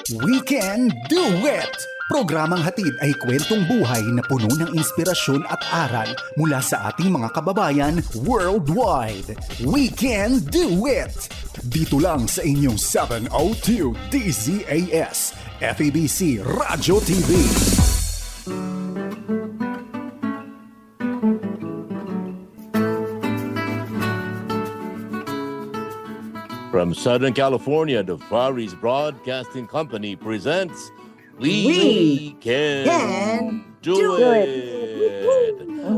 We Can Do It! Programang hatid ay kwentong buhay na puno ng inspirasyon at aral mula sa ating mga kababayan worldwide. We Can Do It! Dito lang sa inyong 702 DZAS, FEBC Radyo TV. From Southern California, the Far East Broadcasting Company presents We Can Do It!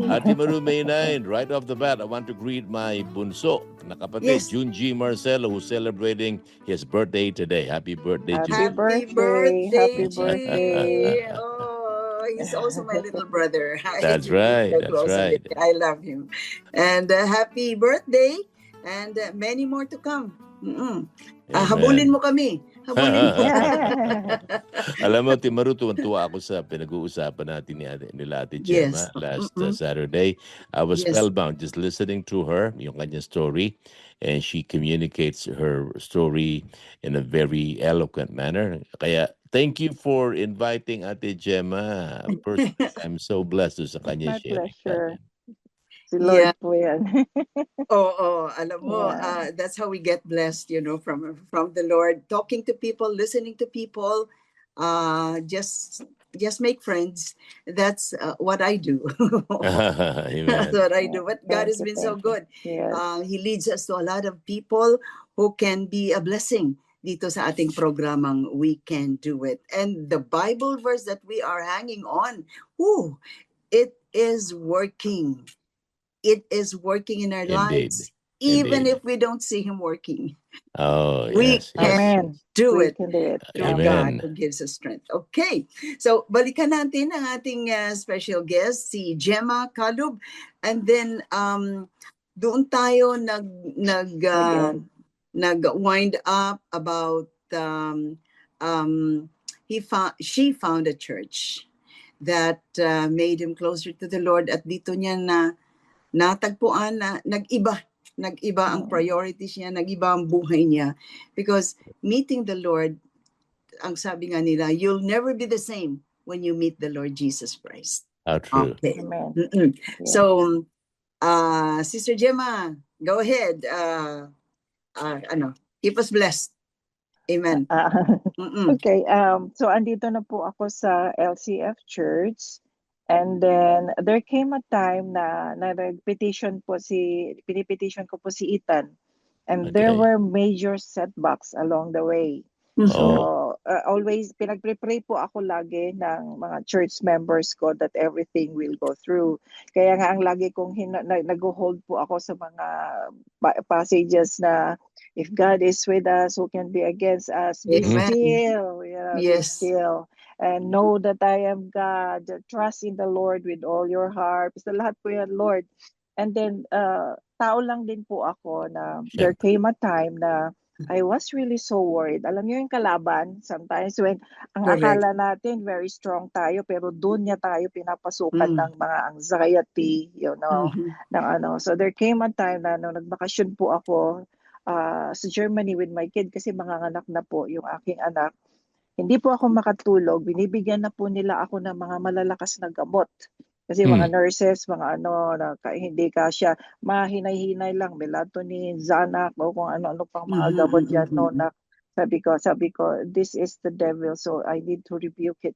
Ate Maru May 9, right off the bat, I want to greet my bunso na kapatid, Yes. Junji Marcelo, who's celebrating his birthday today. Happy birthday, Junji. Happy birthday, Happy G. birthday. Oh, he's also my little brother. That's He's right, so that's close to right. me. I love him. And happy birthday and many more to come. Amen. Habulin mo kami. Habulin mo. Alam mo, Timaru, tuwan-tuwa ako sa pinag-uusapan natin nila Ate Gemma Yes. last Saturday. I was Yes. spellbound just listening to her, yung kanyang story, and she communicates her story in a very eloquent manner. Kaya, thank you for inviting Ate Gemma. Personally, I'm so blessed sa kanya My sharing. pleasure. that. Si Lord Yeah. po yan. Alam mo, Yeah. that's how we get blessed, from the Lord. Talking to people, listening to people, just make friends. That's what I do. That's Amen. what I do. But God Thank has you, been so thank you. good. Yes. He leads us to a lot of people who can be a blessing dito sa ating programang We Can Do It. And the Bible verse that we are hanging on, it is working. It is working in our Indeed. lives, even Indeed. if we don't see Him working. Oh, We yes, can yes. Amen. do We it can do it. through Amen. God who gives us strength. Okay, so balikan natin ang ating special guest, si Gemma Calub. And then, doon tayo nag-wind up about she found a church that made him closer to the Lord, at dito niya natagpuan na nag-iba ang priorities niya, nag-iba ang buhay niya, because meeting the Lord, ang sabi nga nila, you'll never be the same when you meet the Lord Jesus Christ. How true. Okay. Amen. Yeah. So, Sister Gemma, go ahead. Keep us blessed. Amen. Okay, so andito na po ako sa LCF Church, and then there came a time na pinipetition ko po si Ethan, and there Okay. were major setbacks along the way. So always pinagpre-pray po ako lagi ng mga church members ko that everything will go through. Kaya nga ang lagi kong nag-hold po ako sa mga passages na if God is with us, who can be against us? Be Amen. still, be Yes. still, and know that I am God. Trust in the Lord with all your heart. Sa lahat po yan, Lord. And then tao lang din po ako na there came a time na I was really so worried. Alam niyo yung kalaban, sometimes when ang Correct. akala natin very strong tayo, pero doon niya tayo pinapasukan ng mga anxiety, ng ano. So there came a time na nung nagbakasyon po ako sa Germany with my kid, kasi manganganak na po yung aking anak. Hindi po ako makatulog. Binibigyan na po nila ako ng mga malalakas na gamot. Kasi mga nurses, mga hindi kasya, mahinay-hinay lang, melatonin, Xanax, o kung ano-ano pang mga gamot yan, na sabi ko, this is the devil, so I need to rebuke it,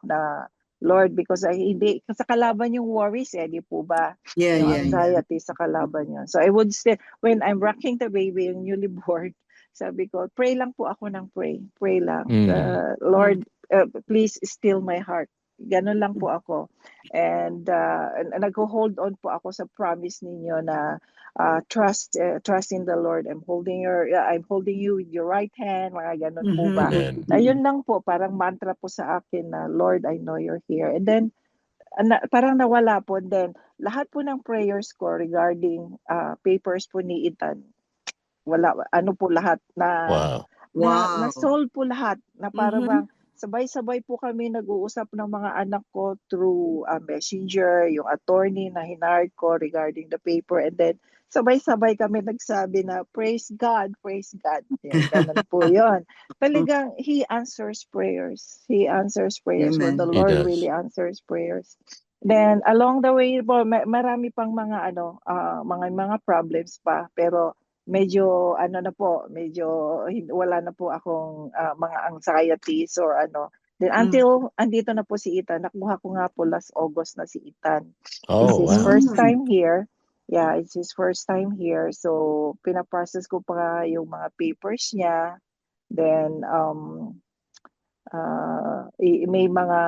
na Lord, because hindi, sa kalaban yung worries, di po ba? Yeah. Anxiety sa kalaban yun. So I would say, when I'm rocking the baby, yung newly born, sabi ko, pray lang po ako ng pray lang. Lord, please still my heart. Ganun lang po ako. And nag-hold on po ako sa promise ninyo na trust in the Lord. I'm holding you with your right hand, mga ganun po ba. Amen. Ayun lang po, parang mantra po sa akin na Lord, I know you're here. And then parang nawala po. And then lahat po ng prayers ko regarding papers po ni Ethan, wala, po lahat Wow. na-solve po lahat, na parang bang sabay-sabay po kami nag-uusap ng mga anak ko through messenger, yung attorney na hinard ko regarding the paper, and then sabay-sabay kami nagsabi na praise God, praise God. Yan, ganun po yun. Talagang He answers prayers. He answers prayers where the Amen. He Lord does. really answers prayers. Then along the way po, marami pang mga mga problems pa, pero medyo na po, medyo wala na po akong mga anxieties or ano. Then until andito na po si Ethan, nakuha ko nga po last August na si Ethan. It's Oh, his wow. first time here. Yeah, it's his first time here. So, pinaprocess ko pa yung mga papers niya. Then, may mga,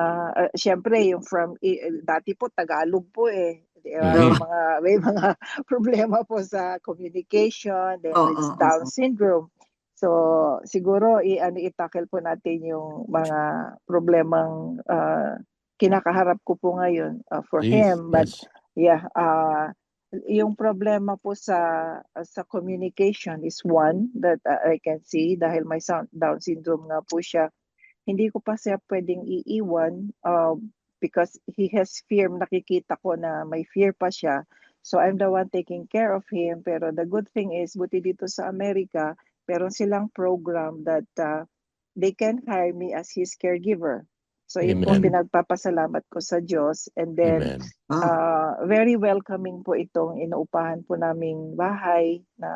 syempre, yung dati po, Tagalog po eh. Di ba? Mhm. May mga problema po sa communication, then with Down syndrome. So, siguro, i-tackle po natin yung mga problemang kinakaharap ko po ngayon for Please, him. But, yes. yeah, yung problema po sa communication is one that I can see dahil may Down syndrome nga po siya. Hindi ko pa siya pwedeng iiwan because he has fear. Nakikita ko na may fear pa siya. So I'm the one taking care of him. Pero the good thing is, buti dito sa Amerika, meron silang program that they can hire me as his caregiver. So yun po Amen. pinagpapasalamat ko sa Diyos. And then, Amen. very welcoming po itong inuupahan po naming bahay na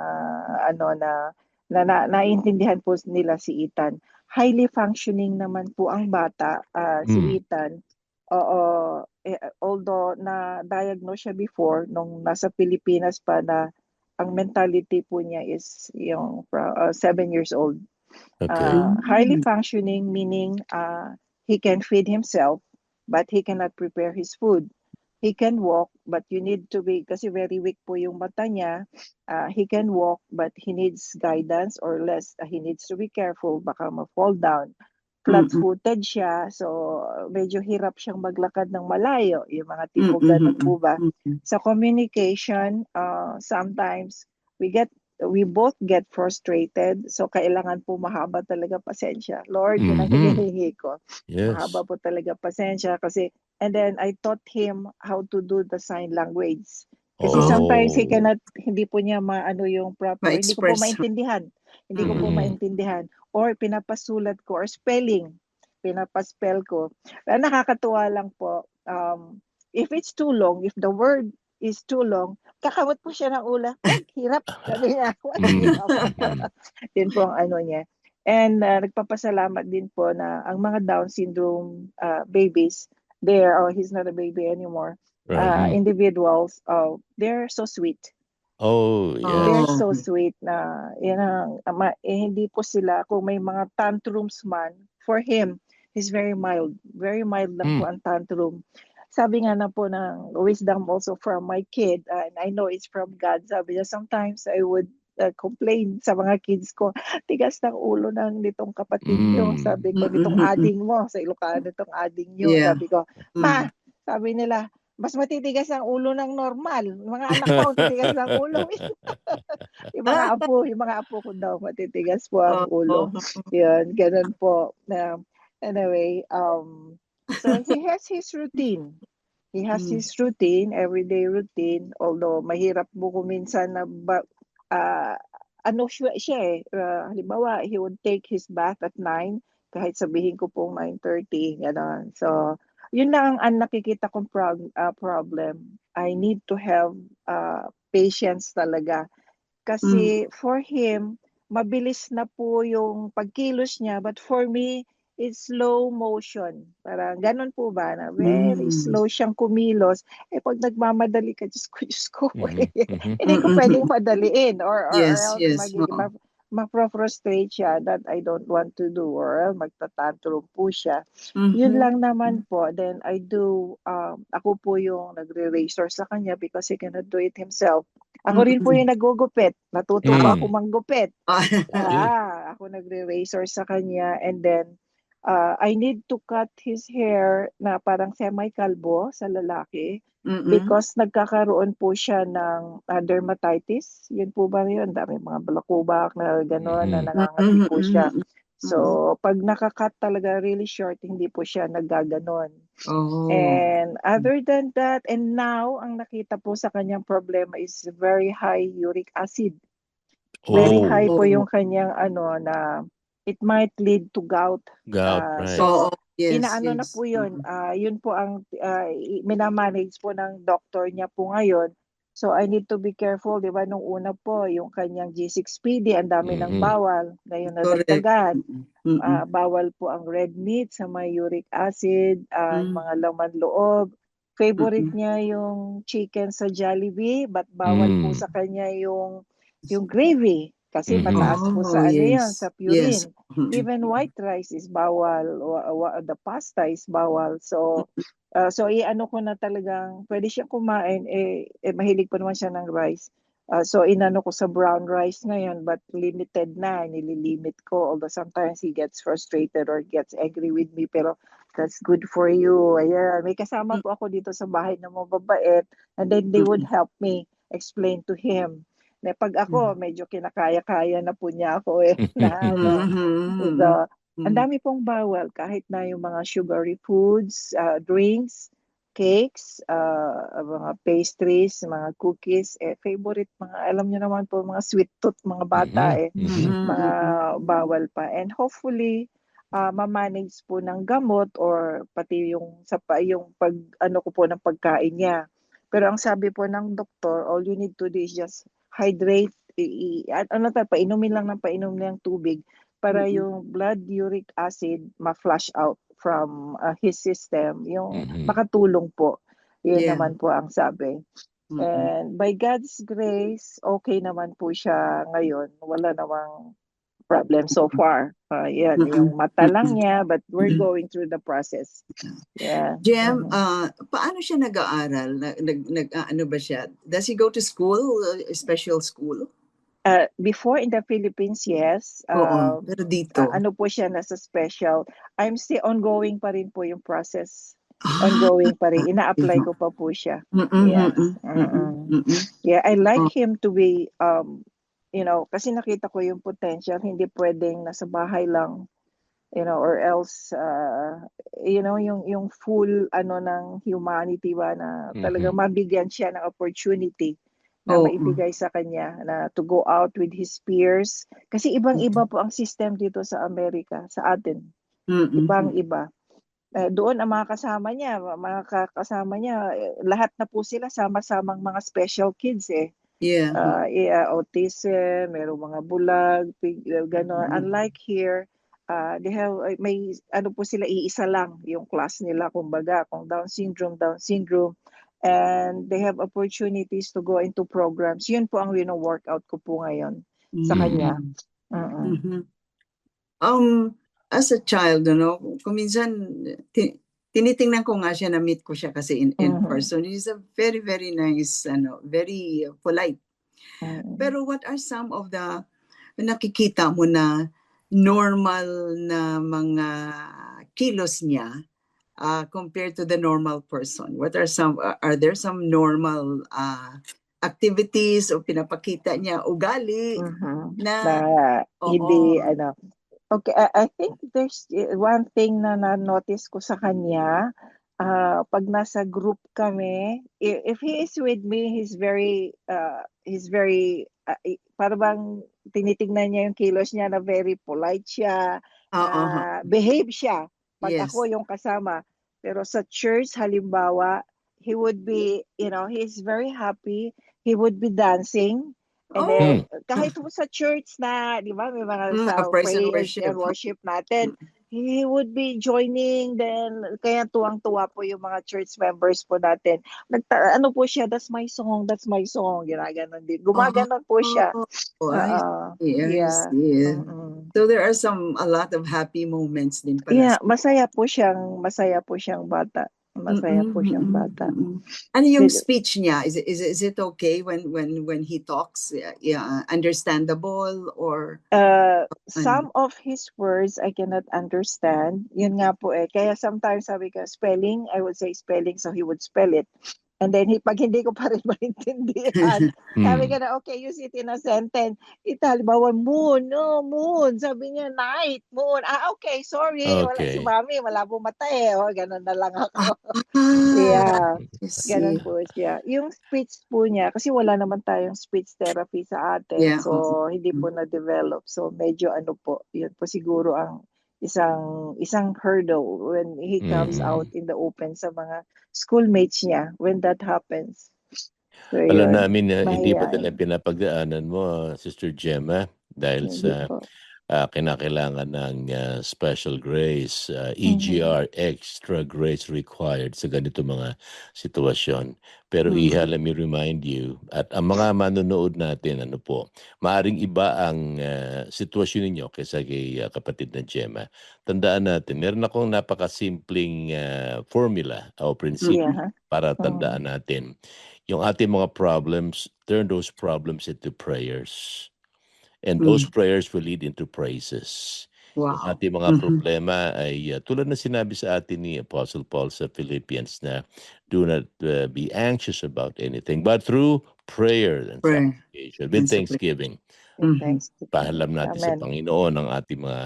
naiintindihan po nila si Ethan. Highly functioning naman po ang bata, si Ethan. Although na-diagnose siya before, nung nasa Pilipinas pa, na ang mentality po niya is yung 7 years old. Okay. Highly functioning, meaning he can feed himself, but he cannot prepare his food. He can walk, but you need to be, kasi very weak po yung mata niya. He can walk, but he needs guidance or less. He needs to be careful, baka ma-fall down. Flat-footed siya, so medyo hirap siyang maglakad ng malayo. Yung mga tipo ganun po ba. Sa communication, sometimes we both get frustrated, so kailangan po mahaba talaga pasensya. Lord, yun ang hinihingi ko. Yes. Mahaba po talaga pasensya kasi, and then I taught him how to do the sign language. Kasi sometimes he cannot, hindi po niya maano yung proper, hindi ko po maintindihan. Hindi ko po maintindihan. Or pinapasulat ko, or spelling, pinapaspell ko. Nakakatuwa lang po, if it's too long, if the word is too long, kakamot po siya ng ula. Wag, hirap. Sabi niya, wag, hirap. Yun po ang ano niya. And nagpapasalamat din po na ang mga Down syndrome babies, he's not a baby anymore, individuals, they're so sweet. Oh, yes. They're so sweet na hindi po sila, kung may mga tantrums man, for him, he's very mild. Very mild lang po ang tantrum. Sabi nga na po ng wisdom also from my kid, and I know it's from God, sabi niya, sometimes I would complain sa mga kids ko, tigas ng ulo nitong kapatid nyo. Sabi ko, nitong ading mo, sa Ilocano, nitong ading nyo. Sabi ko, ma, sabi nila, mas matitigas ang ulo ng normal. Mga anak ko, matitigas ng ulo. yung mga apo ko daw, matitigas po ang ulo. Yun, ganun po. Anyway, so he has his routine. He has his routine, everyday routine, although mahirap po minsan na siya eh. Halimbawa, he would take his bath at 9, kahit sabihin ko pong 9:30, gano'n. So, yun lang ang nakikita kong problem. I need to have patience talaga. Kasi for him, mabilis na po yung pagkilos niya, but for me, it's slow motion. Parang ganun po ba, na very slow siyang kumilos. Pag nagmamadali ka, Diyos ko. Hindi ko pwedeng madaliin or else ma-frustrate siya that I don't want to do, or magtatantrum po siya. Yun lang naman po. Then I do, ako po yung nagre-razor sa kanya because he cannot do it himself. Ako rin po yung nagugupit. Natuto pa ako manggupit. Ako nagre-razor sa kanya, and then I need to cut his hair na parang semi-kalbo sa lalaki because nagkakaroon po siya ng dermatitis. Yun po ba yun? Dami mga balakubak na gano'n na nangangati po siya. So, pag nakakat talaga really short, hindi po siya naggaganon. Oh. And other than that, and now, ang nakita po sa kanyang problema is very high uric acid. Very Oh, high po Oh. yung kanyang na it might lead to gout. gout, right. So, Oo, yes, inaano na yes. po yun. Yun po ang minamanage po ng doktor niya po ngayon. So, I need to be careful, di ba? Nung una po, yung kanyang G6PD, ang dami ng bawal. Ngayon Correct. nadagdagan. Mm-mm. Bawal po ang red meat sa may uric acid, mga laman loob. Favorite niya yung chicken sa Jollibee, but bawal po sa kanya yung gravy. Kasi mataas po sa yan, yes. sa Yes. purine. Even white rice is bawal, the pasta is bawal. So, i-ano ko na talagang, pwede siyang kumain, mahilig pa naman siya ng rice. So, inano ko sa brown rice ngayon, but limited na, nililimit ko. Although sometimes he gets frustrated or gets angry with me, pero that's good for you. Ayan. May kasama po ako dito sa bahay na mababait, and then they would help me explain to him. Na pag ako, medyo kinakaya-kaya na po niya ako na So, ang dami pong bawal kahit na yung mga sugary foods, drinks, cakes, mga pastries, mga cookies, favorite mga, alam niyo naman po, mga sweet tooth, mga bata mga bawal pa. And hopefully, ma-manage po ng gamot or pati yung pag ano ko po ng pagkain niya. Pero ang sabi po ng doktor, all you need to do is just hydrate, painumin lang ng tubig para yung blood uric acid ma-flush out from his system, yung makatulong po. Yun naman po ang sabi. And by God's grace, okay naman po siya ngayon. Wala namang problem so far. Yan, yung mata lang niya, but we're going through the process. Yeah. Jem, paano siya nag-aaral? Ano ba siya? Does he go to school, special school? Before in the Philippines, yes. Oo, pero dito? Ano po siya, nasa special. I'm still ongoing pa rin po yung process. Ongoing pa rin. Ina-apply ko pa po siya. Yes. Yeah, I like him to be, kasi nakita ko yung potential. Hindi pwedeng nasa bahay lang, or else, yung full, ng humanity ba, na talagang mabigyan siya ng opportunity na maibigay sa kanya na to go out with his peers. Kasi ibang-iba po ang system dito sa Amerika, sa atin. Ibang-iba. Doon ang mga kasama niya, lahat na po sila sama-samang mga special kids Yeah. Autism, merong mga bulag, gano'n. Unlike here, they have, may ano po sila, iisa lang yung class nila, kumbaga, kung Down syndrome, and they have opportunities to go into programs. Yun po ang workout ko po ngayon sa kanya. As a child, kung minsan, tinitingnan ko nga siya, na-meet ko siya kasi in person. He's a very, very nice, very polite. Pero what are some of the nakikita mo na normal na mga kilos niya compared to the normal person? Are there some normal activities o pinapakita niya ugali na hindi Okay, I think there's one thing na na-notice ko sa kanya, pag nasa group kami, if he is with me, he's very para bang tinitingnan niya yung kilos niya, na very polite siya, behave siya pag ako yung kasama. Pero sa church, halimbawa, he would be, he's very happy, he would be dancing. And then, kahit po sa church na, di ba, may mga sa praise and praise and worship natin, he would be joining, then, kaya tuwang-tuwa po yung mga church members po natin. Ano po siya, that's my song, ginaganon din. Gumaganon po siya. Yes. So there are a lot of happy moments din pala. Yeah, masaya po siyang bata. Ano yung speech niya? Is it okay when he talks? Understandable or some of his words I cannot understand. Yun nga po kaya sometimes sabi ko spelling, I would say spelling, so he would spell it. And then, pag hindi ko pa rin maintindihan, sabi ko na, okay, use it in a sentence. Halimbawa, moon, no, moon. Sabi niya, night, moon. Okay, sorry. Wala si Okay. mami, malabo mata eh. O, ganun na lang ako. Ah, Yeah, I see. ganun po siya. Yung speech po niya, kasi wala naman tayong speech therapy sa atin. Yeah, So, hindi po na-develop. So, medyo ano po, yun po siguro ang isang hurdle when he comes out in the open sa mga schoolmates niya when that happens. So, Alam yun. namin na hindi pa Mahihain. nila pinapagdaanan mo, Sister Gemma, dahil Hindi sa po. kinakailangan ng special grace, EGR, extra grace required sa ganito mga sitwasyon. Pero Iha, let me remind you, at ang mga manonood natin, ano po, maaring iba ang sitwasyon ninyo kaysa kay kapatid na Gemma. Tandaan natin, meron akong napakasimpleng formula o prinsipyo Yeah. para tandaan natin. Yung ating mga problems, turn those problems into prayers. And those prayers will lead into praises. Yung Wow. ating mga problema ay tulad na sinabi sa atin ni Apostle Paul sa Philippians na do not be anxious about anything but through prayer and Prayer supplication with and supplication. thanksgiving. Thanks to Pahalam natin sa Amen. Panginoon ang ating mga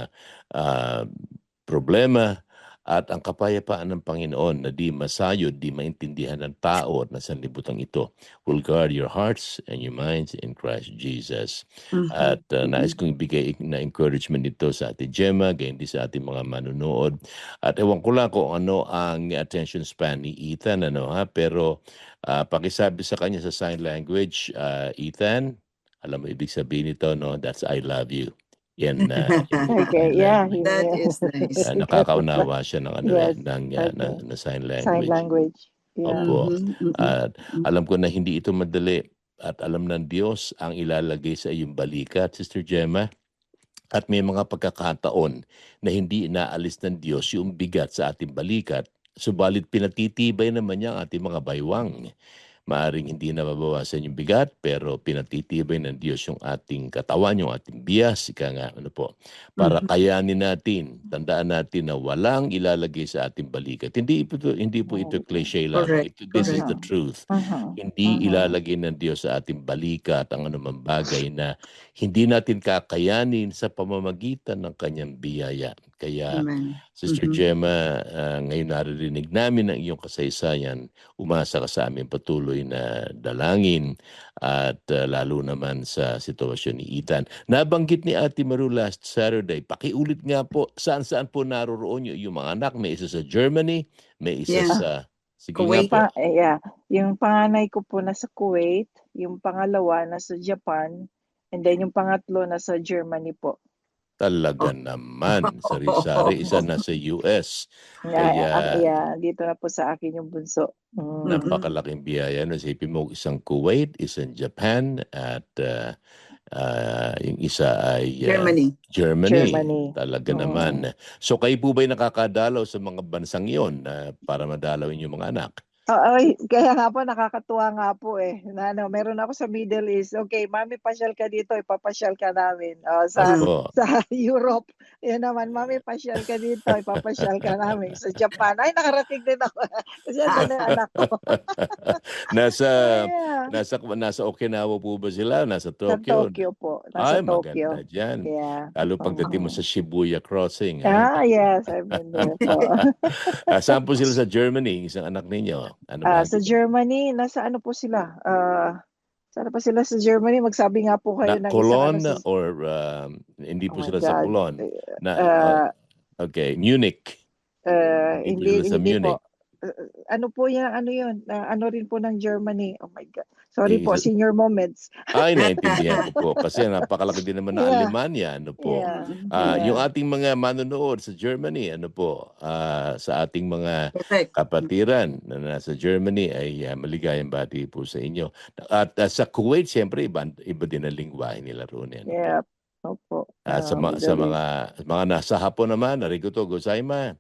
problema at ang kapayapaan ng Panginoon na di masayod, di maintindihan ng tao at nasa libutan ito will guard your hearts and your minds in Christ Jesus. At nais kong ibigay na encouragement dito sa ating Gemma, gayon din sa ating mga manunood. At ewan ko lang kung ano ang attention span ni Ethan, pero pakisabi sa kanya sa sign language, Ethan, alam mo ibig sabihin nito, no? That's I love you. Yan, Okay, yeah. That is nice. nakakaunawa siya ng Yes, ng sign sign language. language. Yeah. Opo. At alam ko na hindi ito madali at alam ng Diyos ang ilalagay sa iyong balikat, Sister Gemma. At may mga pagkakataon na hindi inaalis ng Diyos yung bigat sa ating balikat, subalit pinatitibay naman niya ang ating mga baywang. Maaring hindi na mabawasan yung bigat, pero pinatitibay ng Diyos yung ating katawan, yung ating bias, para kayanin natin, tandaan natin na walang ilalagay sa ating balikat. Hindi po ito cliche lamang. Correct. This is the truth. Hindi ilalagay ng Diyos sa ating balikat ang anumang bagay na hindi natin kakayanin sa pamamagitan ng kanyang biyaya. Kaya, Amen. Sister Gemma, ngayon naririnig namin ang iyong kasaysayan. Umasa ka sa amin patuloy na dalangin at lalo naman sa sitwasyon ni Ethan. Nabanggit ni Ate Maru last Saturday, pakiulit nga po, saan-saan po naroroon yung mga anak? May isa sa Germany, may isa sa... Sige Kuwait. nga po. Yung panganay ko po nasa Kuwait, yung pangalawa nasa Japan, and then yung pangatlo nasa Germany po. Talaga naman, sari-sari, isa na sa US. Kaya, dito na po sa akin yung bunso. Napakalaking biyaya. Isipin mo, isang Kuwait, isang Japan, at yung isa ay Germany. Talaga naman. So kayo po ba'y nakakadalaw sa mga bansang iyon para madalawin yung mga anak? Kaya nga po, nakakatuwa nga po eh. Meron ako sa Middle East. Okay, mami, pasyal ka dito, ipapasyal ka namin. Sa Europe, yun naman, mami, pasyal ka dito, ipapasyal ka namin. Sa Japan, ay, nakarating din ako. Kasi ando na yung anak ko. Nasa Okinawa po ba sila? Nasa Tokyo? Sa Tokyo po. Nasa Tokyo. Maganda dyan. Yeah. Lalo pagdating mo sa Shibuya Crossing. Yes, I've been there po. Saan po sila sa Germany, isang anak ninyo? Sa Germany, nasa ano po sila? Saan pa sila sa Germany? Magsabi nga po kayo ng Cologne or hindi po sila sa Cologne? Okay, Munich. Hindi sa Munich. po. Ano po yan? Ano yun? Ano rin po ng Germany? Oh my God. Sorry po, senior moments. Ay, naintindihan ko po. Kasi napakalaki din naman ng Alemania. Yung ating mga manonood sa Germany, sa ating mga kapatiran na nasa Germany ay maligayang bati po sa inyo. At sa Kuwait, siyempre, iba din ang lingwahe nila roon. Yeah. Opo. Sa mga nasa Hapon naman, arigato gozaimasu.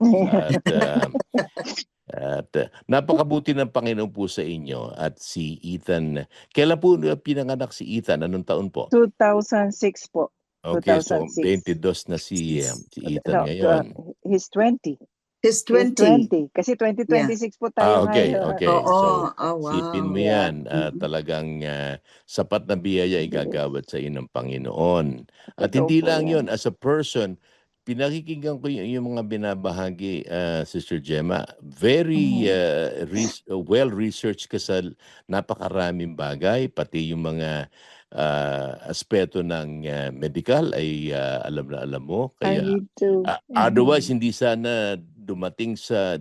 At napakabuti ng Panginoon po sa inyo at si Ethan. Kailan po pinanganak si Ethan? Anong taon po? 2006 po. Okay, 2006. so 22 na si Ethan ngayon. He's 20. He's He's 20. 20. Kasi 2026 po tayo Okay, ngayon. okay. Oo. So, Oh, sipin wow. mo Yeah. yan, talagang sapat na biyaya igagawad sa iyo ng Panginoon. At Totoo hindi po lang yun, yan. as a person, pinakikinggan ko yung mga binabahagi, Sister Gemma. Very well-researched ka sa napakaraming bagay, pati yung mga aspeto ng medical ay alam na alam mo. I Kaya need to. otherwise, hindi sana dumating sa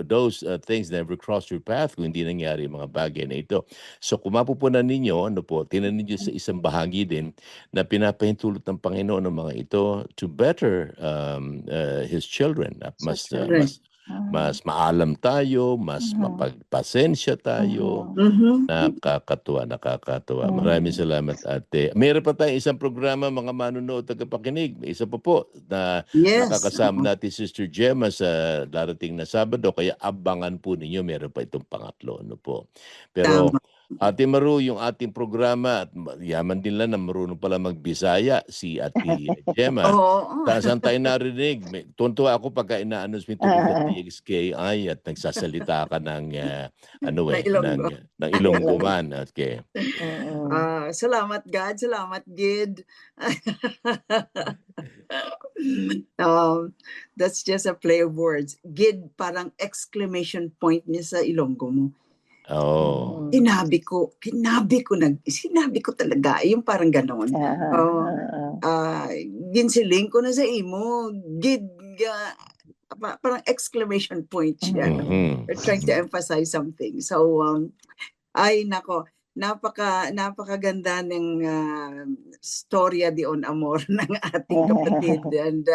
those things never cross your path kung hindi nangyari yung mga bagay na ito. So kung mapupunan ninyo, tinan ninyo sa isang bahagi din na pinapahintulot ng Panginoon ng mga ito to better His children. Mas Children. mas maalam tayo, mas mapagpasensya tayo. Mhm. Nakakatuwa. Maraming salamat, ate. Meron pa tayong isang programa, mga manunood tagapakinig. May isa pa po na Yes. nakakasama natin Sister Gemma sa darating na Sabado. Kaya abangan po ninyo, meron pa itong pangatlo. Ano po. Pero Tama. Ate Maru, yung ating programa, at yaman din lang na marunong pala magbisaya si Ate Gemma. Oo. Saan tayo narinig? Tuntua ako pagka ina-announce mo ito sa TXKI at nagsasalita ka ng Ilonggo. ng Ilonggo man. Okay. Salamat God, salamat Gid. That's just a play of words. Gid, parang exclamation point niya sa Ilonggo mo. Oh. Sinabi ko talaga, yung parang ganon. Ginsiling ko na sa imo, Gid, parang exclamation point siya. We're trying to emphasize something. So, ay nako, napakaganda ng storya di on amor ng ating kapatid. And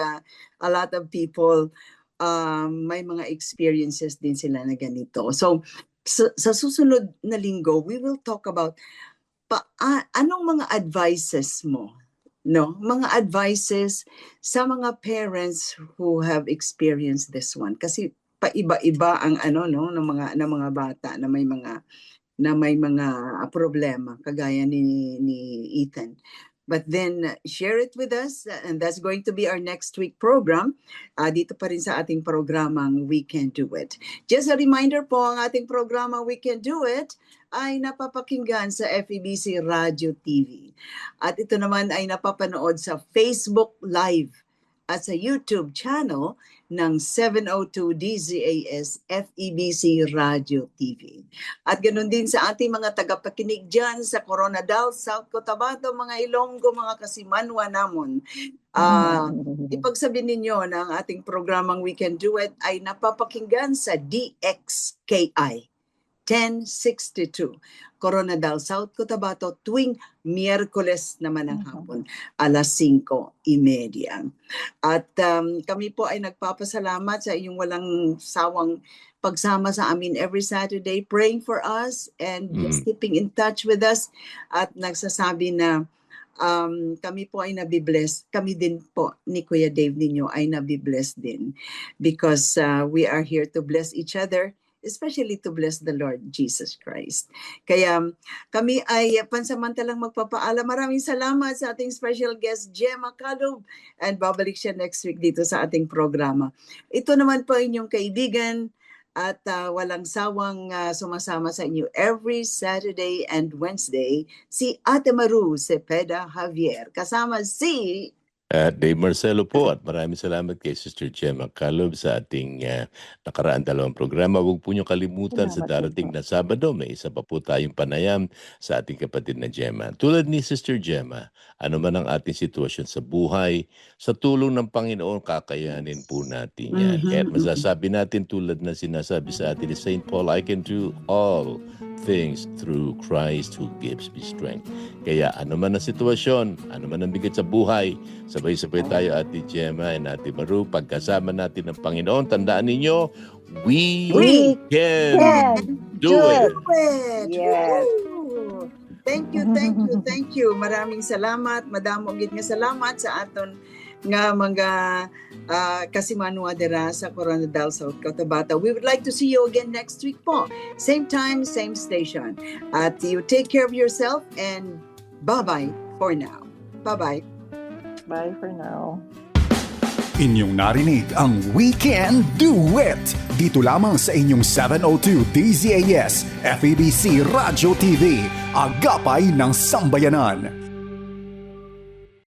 a lot of people, may mga experiences din sila na ganito. So, sa susunod na linggo, we will talk about anong mga advices mo, no? Mga advices sa mga parents who have experienced this one. Kasi paiba-iba ang ng mga bata na may mga problema kagaya ni Ethan. But then share it with us, and that's going to be our next week program. Dito pa rin sa ating programang We Can Do It. Just a reminder po, ang ating programang We Can Do It ay napapakinggan sa FEBC Radio TV. At ito naman ay napapanood sa Facebook Live at sa YouTube channel ng 702 DZAS FEBC Radio TV. At ganoon din sa ating mga tagapakinig dyan sa Coronadal, South Cotabato, mga Ilonggo, mga Kasimanwa namon. Ipagsabihin ninyo na ang ating programang We Can Do It ay napapakinggan sa DXKI 1062 Coronadal, South Cotabato tuwing Miyerkules naman ng hapon, 5:30. At kami po ay nagpapasalamat sa inyong walang sawang pagsama sa amin every Saturday, praying for us and just keeping in touch with us. At nagsasabi na kami po ay nabibless. Kami din po ni Kuya Dave ninyo ay nabibless din because we are here to bless each other, especially to bless the Lord Jesus Christ. Kaya kami ay pansamantalang magpapaalam. Maraming salamat sa ating special guest, Gemma Calub, and babalik siya next week dito sa ating programa. Ito naman po inyong kaibigan at walang sawang sumasama sa inyo every Saturday and Wednesday, si Ate Maru Cepeda Javier, kasama si Dave Marcelo po, at maraming salamat kay Sister Gemma Calub sa ating nakaraan dalawang programa. Huwag po niyong kalimutan sa darating na Sabado, may isa pa po tayong panayam sa ating kapatid na Gemma. Tulad ni Sister Gemma, ano man ang ating sitwasyon sa buhay, sa tulong ng Panginoon, kakayanin po natin yan. Kaya masasabi natin tulad na sinasabi sa atin ni St. Paul, I can do all things through Christ who gives me strength. Kaya ano man ang sitwasyon, ano man ang bigat sa buhay, sabay-sabay tayo, Ate Gemma and Ate Maru, pagkasama natin ng Panginoon. Tandaan ninyo, we can do it. Yes. Woo! Thank you. Maraming salamat. Madamo gid nga salamat sa aton nga mga kasimanwa dira sa Coronadal, South Cotabato. We would like to see you again next week po. Same time, same station. At you take care of yourself and bye-bye for now. Bye-bye. Bye for now. Inyong narinig ang We Can Do It! Dito lamang sa inyong 702 DZAS, FEBC Radio TV, Agapay ng Sambayanan.